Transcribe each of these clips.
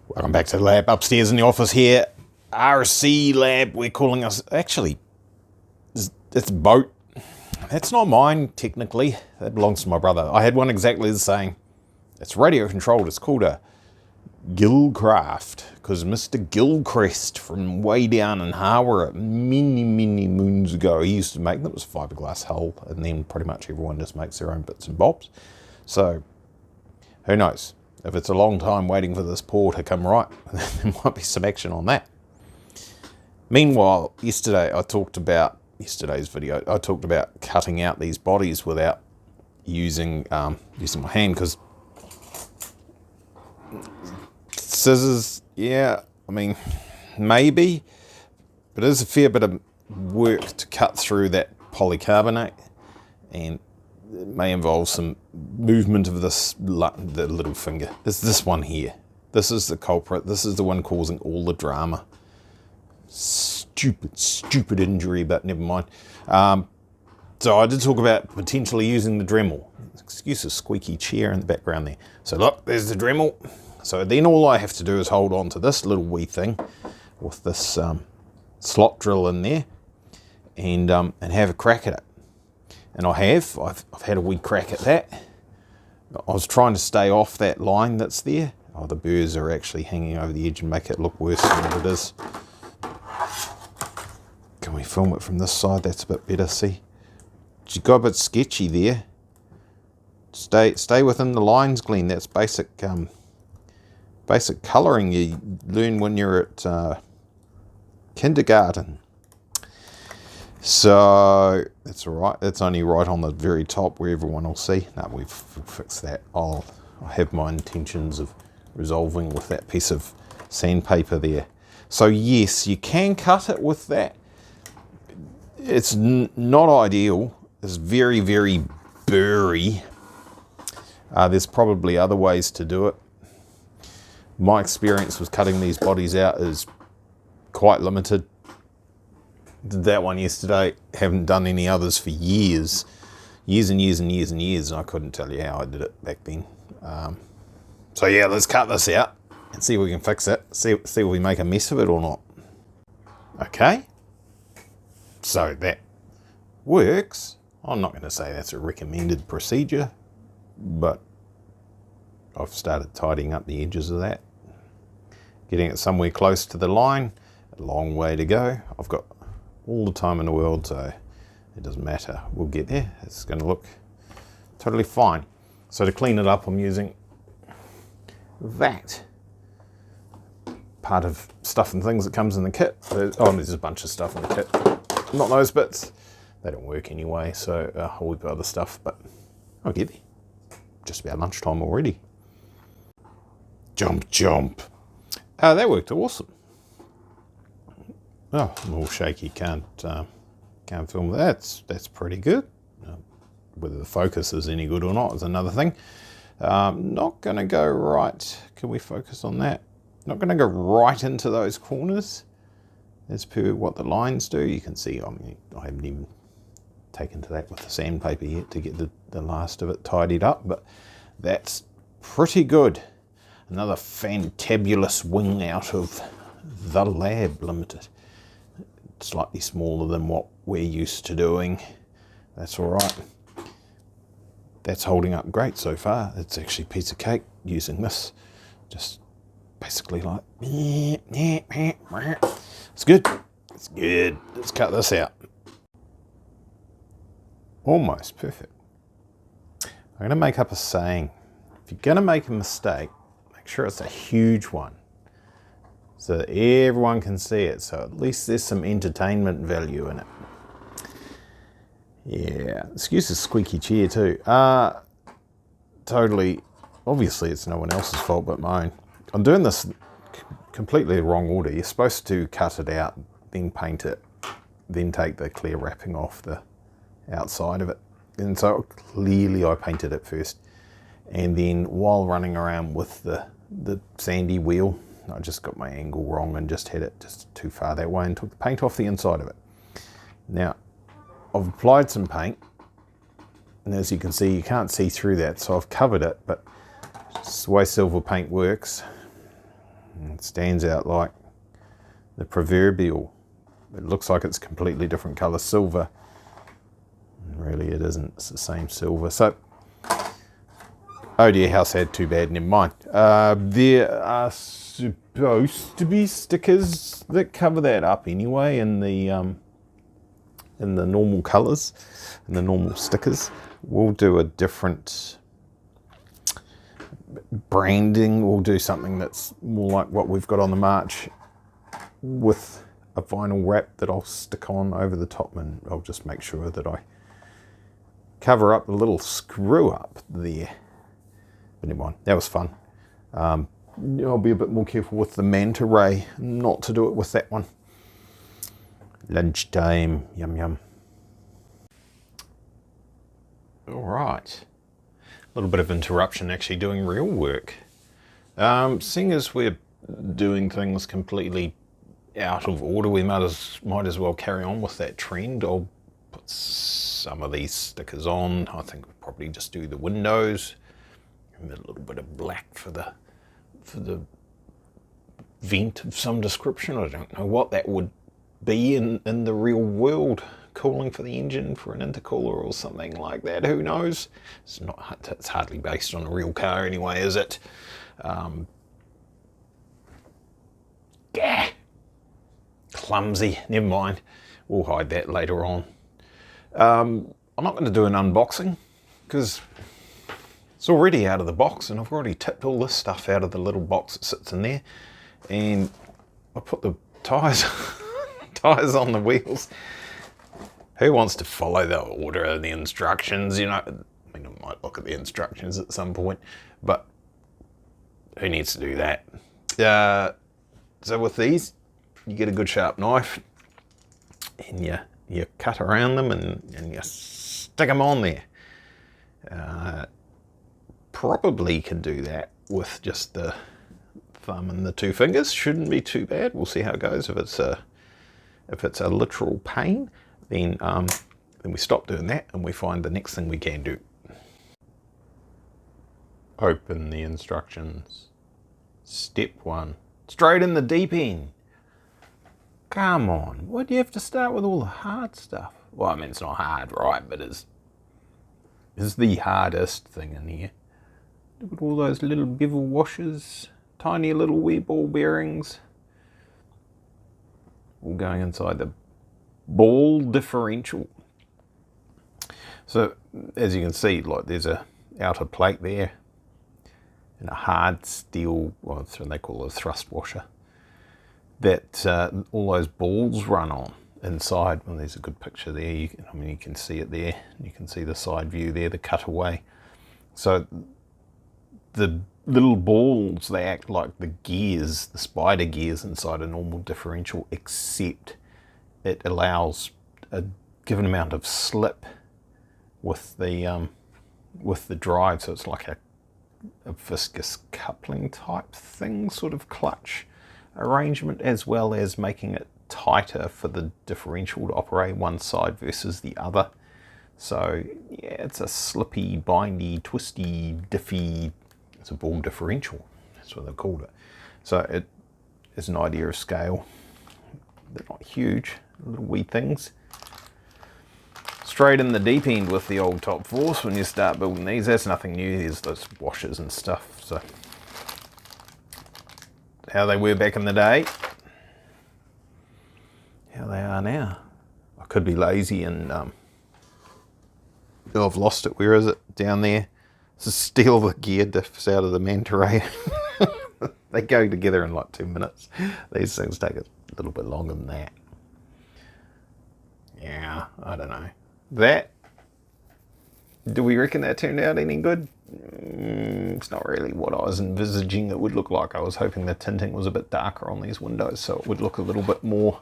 Welcome back to the lab upstairs in the office here. RC lab, we're calling us. Actually, it's a boat. That's not mine, technically. That belongs to my brother. I had one exactly the same. It's radio controlled. It's called a Gilcraft, because Mr. Gilchrist from way down in Harwara many moons ago, he used to make them. It was a fiberglass hull, and then pretty much everyone just makes their own bits and bobs. So, who knows? If it's a long time waiting for this pour to come right, there might be some action on that. Meanwhile, yesterday I talked about, yesterday's video, I talked about cutting out these bodies without using my hand, because scissors, yeah, I mean, maybe, but there's a fair bit of work to cut through that polycarbonate, and it may involve some movement of the little finger. It's this one here. This is the culprit. This is the one causing all the drama. Stupid injury, but never mind. So I did talk about potentially using the Dremel. Excuse the squeaky chair in the background there. So look, there's the Dremel. So then all I have to do is hold on to this little wee thing with this slot drill in there, and have a crack at it. And I've had a wee crack at that. I was trying to stay off that line that's there. Oh, the burrs are actually hanging over the edge and make it look worse than what it is. Can we film it from this side? That's a bit better, see? She got a bit sketchy there. Stay within the lines, Glenn. That's basic colouring you learn when you're at kindergarten. So that's all right. It's only right on the very top where everyone will see. No, we've fixed that. I have my intentions of resolving with that piece of sandpaper there. So yes, you can cut it with that. It's not ideal. It's very burry. There's probably other ways to do it. My experience with cutting these bodies out is quite limited. Did that one yesterday, haven't done any others for years and years, and I couldn't tell you how I did it back then. So yeah, let's cut this out and see if we can fix it, see if we make a mess of it or not. Okay, so that works. I'm not going to say that's a recommended procedure, but I've started tidying up the edges of that, getting it somewhere close to the line. A long way to go. I've got all the time in the world, so it doesn't matter. We'll get there. It's going to look totally fine. So to clean it up, I'm using that part of stuff and things that comes in the kit. There's a bunch of stuff in the kit. Not those bits. They don't work anyway, so I'll whip other stuff, but I'll get there. Just about lunchtime already. Jump. That worked awesome. Oh, I'm all shaky, can't film that. That's pretty good. Whether the focus is any good or not is another thing. Not going to go right. Can we focus on that? Not going to go right into those corners as per what the lines do. You can see, I haven't even taken to that with the sandpaper yet to get the last of it tidied up, but that's pretty good. Another fantabulous wing out of the Lab Limited. Slightly smaller than what we're used to doing. That's all right. That's holding up great so far. It's actually a piece of cake using this. Just basically like, it's good. It's good. Let's cut this out. Almost perfect. I'm going to make up a saying. If you're going to make a mistake, make sure it's a huge one, so that everyone can see it, so at least there's some entertainment value in it. Yeah, excuse the squeaky chair too. Totally, obviously it's no one else's fault but my own. I'm doing this completely the wrong order. You're supposed to cut it out, then paint it, then take the clear wrapping off the outside of it. And so clearly I painted it first. And then while running around with the sandy wheel, I just got my angle wrong and just had it just too far that way and took the paint off the inside of it. Now, I've applied some paint, and as you can see, you can't see through that, so I've covered it, but it's the way silver paint works. It stands out like the proverbial. It looks like it's completely different colour silver. Really it isn't, it's the same silver. So, oh dear, how sad, too bad, never mind. There are supposed to be stickers that cover that up anyway in the normal colours, in the normal stickers. We'll do a different branding. We'll do something that's more like what we've got on the March with a vinyl wrap that I'll stick on over the top, and I'll just make sure that I cover up the little screw up there. But never mind, that was fun. I'll be a bit more careful with the manta ray, not to do it with that one. Lunchtime, yum yum. All right, a little bit of interruption actually doing real work. Seeing as we're doing things completely out of order, we might as well carry on with that trend. I'll put some of these stickers on. I think we'll probably just do the windows, and a little bit of black for the vent of some description. I don't know what that would be in the real world. Cooling for the engine, for an intercooler or something like that. Who knows? It's hardly based on a real car anyway, is it? Clumsy. Never mind. We'll hide that later on. I'm not going to do an unboxing because it's already out of the box, and I've already tipped all this stuff out of the little box that sits in there, and I put the tyres on the wheels. Who wants to follow the order of the instructions? You know, I mean, I might look at the instructions at some point, but who needs to do that? So with these, you get a good sharp knife, and you cut around them, and you stick them on there. Probably can do that with just the thumb and the two fingers. Shouldn't be too bad. We'll see how it goes. If it's a literal pain, then we stop doing that and we find the next thing we can do. Open the instructions. Step 1. Straight in the deep end. Come on, why do you have to start with all the hard stuff? Well, I mean, it's not hard, right, but it's the hardest thing in here. Look at all those little bevel washers, tiny little wee ball bearings, all going inside the ball differential. So as you can see, like, there's a outer plate there and a hard steel, well, that's what they call a thrust washer, that all those balls run on inside. Well, there's a good picture there. You can see it there. You can see the side view there, the cutaway. So the little balls, they act like the gears, the spider gears inside a normal differential, except it allows a given amount of slip with the drive. So it's like a viscous coupling type thing, sort of clutch arrangement, as well as making it tighter for the differential to operate one side versus the other. So yeah, it's a slippy, bindy, twisty, diffy, it's a ball differential. That's what they called it. So it is an idea of scale. They're not huge, little wee things. Straight in the deep end with the old Top Force when you start building these. That's nothing new. There's those washers and stuff. So how they were back in the day, how they are now. I could be lazy and oh, I've lost it. Where is it? Down there. To steal the gear diffs out of the manta ray. They go together in like 2 minutes. These things take a little bit longer than that. Yeah, I don't know. That, do we reckon that turned out any good? It's not really what I was envisaging it would look like. I was hoping the tinting was a bit darker on these windows, so it would look a little bit more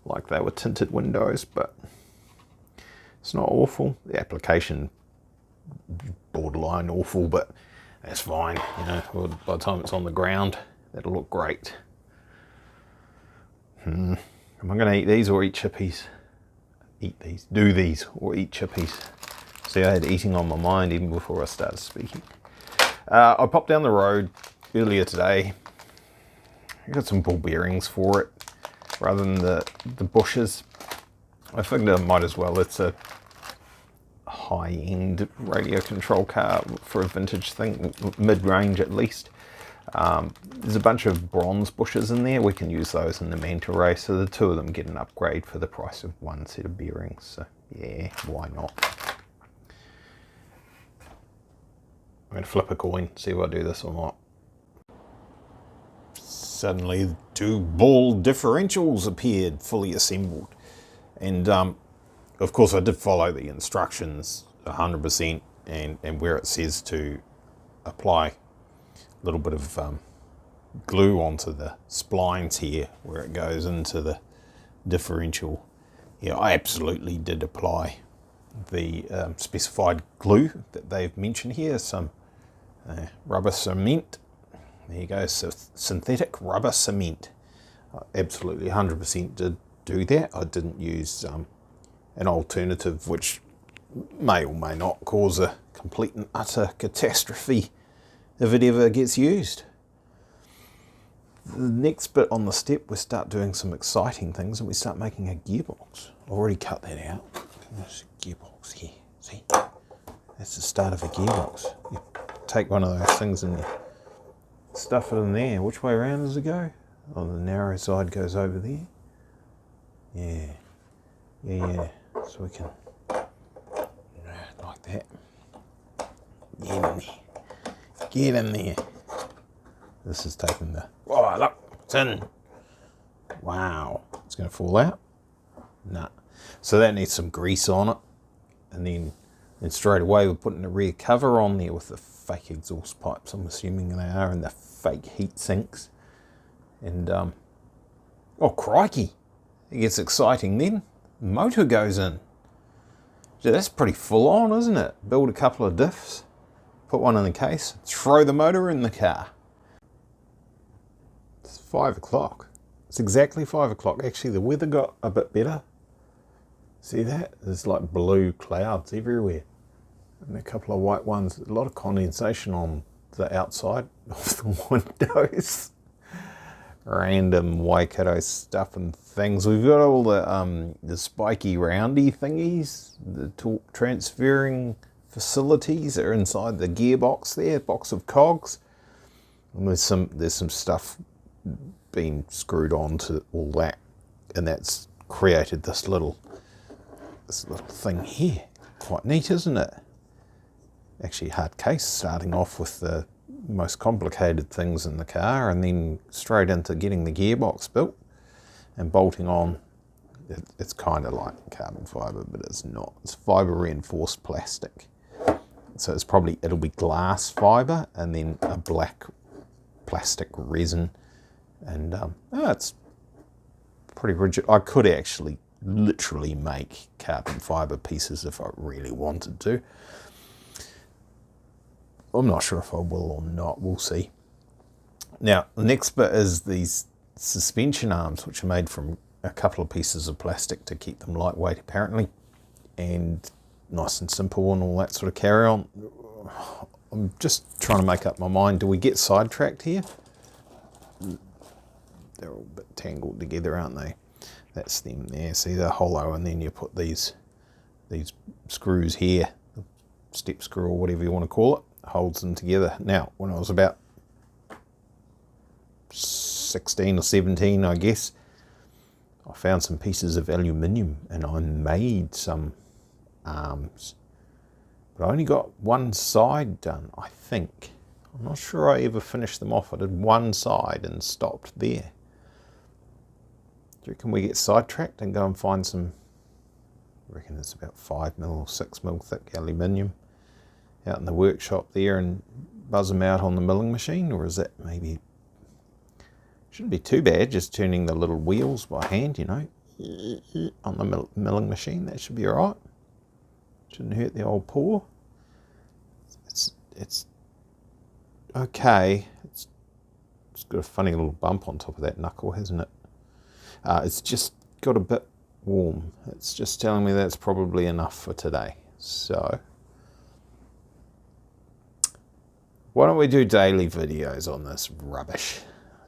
like they were tinted windows, but it's not awful. The application, borderline awful, but that's fine. You know, by the time it's on the ground, that'll look great. Am I going to eat these or eat chippies? Eat these. Do these or eat chippies. See, I had eating on my mind even before I started speaking. I popped down the road earlier today I got some ball bearings for it rather than the bushes. I figured I might as well. It's a high-end radio control car for a vintage thing, mid-range at least. There's a bunch of bronze bushes in there. We can use those in the Manta Ray, so the two of them get an upgrade for the price of one set of bearings. So yeah, why not? I'm going to flip a coin, see if I do this or not. Suddenly, two ball differentials appeared, fully assembled. And of course I did follow the instructions 100%, and where it says to apply a little bit of glue onto the splines here, where it goes into the differential. Yeah, I absolutely did apply the specified glue that they've mentioned here, some rubber cement. There you go, so synthetic rubber cement. I absolutely 100% did do that. I didn't use an alternative which may or may not cause a complete and utter catastrophe if it ever gets used. The next bit on the step, we start doing some exciting things, and we start making a gearbox. I've already cut that out. There's a gearbox here, see? That's the start of a gearbox. You take one of those things and you stuff it in there. Which way around does it go? Oh, the narrow side goes over there. Yeah. So we can, like that. Get in there. Get in there. This is taking the, oh look, it's in. Wow. It's going to fall out? Nah. So that needs some grease on it. And then straight away we're putting the rear cover on there with the fake exhaust pipes, I'm assuming they are, and the fake heat sinks. And, oh crikey. It gets exciting then. The motor goes in. Gee, that's pretty full on, isn't it? Build a couple of diffs, put one in the case, throw the motor in the car. It's 5 o'clock. It's exactly 5 o'clock. Actually, the weather got a bit better. See that? There's like blue clouds everywhere. And a couple of white ones. A lot of condensation on the outside of the windows. Random Waikato stuff and things. We've got all the spiky roundy thingies, the torque transferring facilities are inside the gearbox there, box of cogs. And there's some stuff being screwed on to all that, and that's created this little thing here. Quite neat, isn't it? Actually hard case, starting off with the most complicated things in the car and then straight into getting the gearbox built and bolting on. It's kind of like carbon fibre, but it's not. It's fibre reinforced plastic. So it'll be glass fibre and then a black plastic resin, and it's pretty rigid. I could actually literally make carbon fibre pieces if I really wanted to. I'm not sure if I will or not, we'll see. Now, the next bit is these suspension arms, which are made from a couple of pieces of plastic to keep them lightweight, apparently, and nice and simple and all that sort of carry on. I'm just trying to make up my mind. Do we get sidetracked here? They're all a bit tangled together, aren't they? That's them there. See, they're hollow, and then you put these screws here, the step screw or whatever you want to call it, holds them together. Now, when I was about 16 or 17, I guess, I found some pieces of aluminium and I made some arms. But I only got one side done, I think. I'm not sure I ever finished them off. I did one side and stopped there. Do you reckon we get sidetracked and go and find some, I reckon it's about 5mm or 6mm thick aluminium out in the workshop there and buzz them out on the milling machine? Or is that maybe, shouldn't be too bad, just turning the little wheels by hand, you know, on the milling machine. That should be all right. Shouldn't hurt the old paw. It's okay. It's got a funny little bump on top of that knuckle, hasn't it? It's just got a bit warm. It's just telling me that's probably enough for today. So why don't we do daily videos on this rubbish?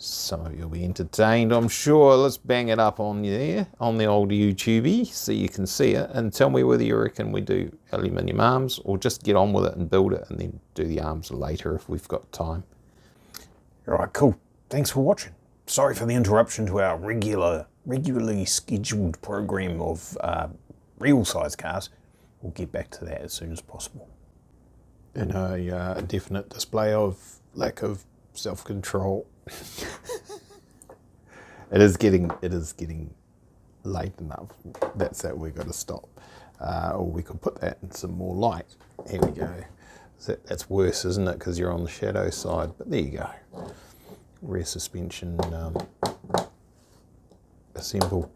Some of you will be entertained, I'm sure. Let's bang it up on there, on the old YouTube, so you can see it, and tell me whether you reckon we do aluminium arms or just get on with it and build it and then do the arms later if we've got time. All right, cool. Thanks for watching. Sorry for the interruption to our regularly scheduled program of real size cars. We'll get back to that as soon as possible. And a definite display of lack of self-control. It is getting late enough. That's that we've got to stop. Or we could put that in some more light. Here we go. That's worse, isn't it? Because you're on the shadow side. But there you go. Rear suspension assemble.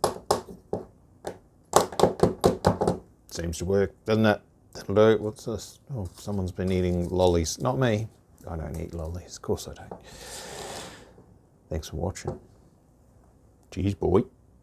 Seems to work, doesn't it? That'll do. What's this? Oh, someone's been eating lollies. Not me. I don't eat lollies. Of course I don't. Thanks for watching. Cheers, boy.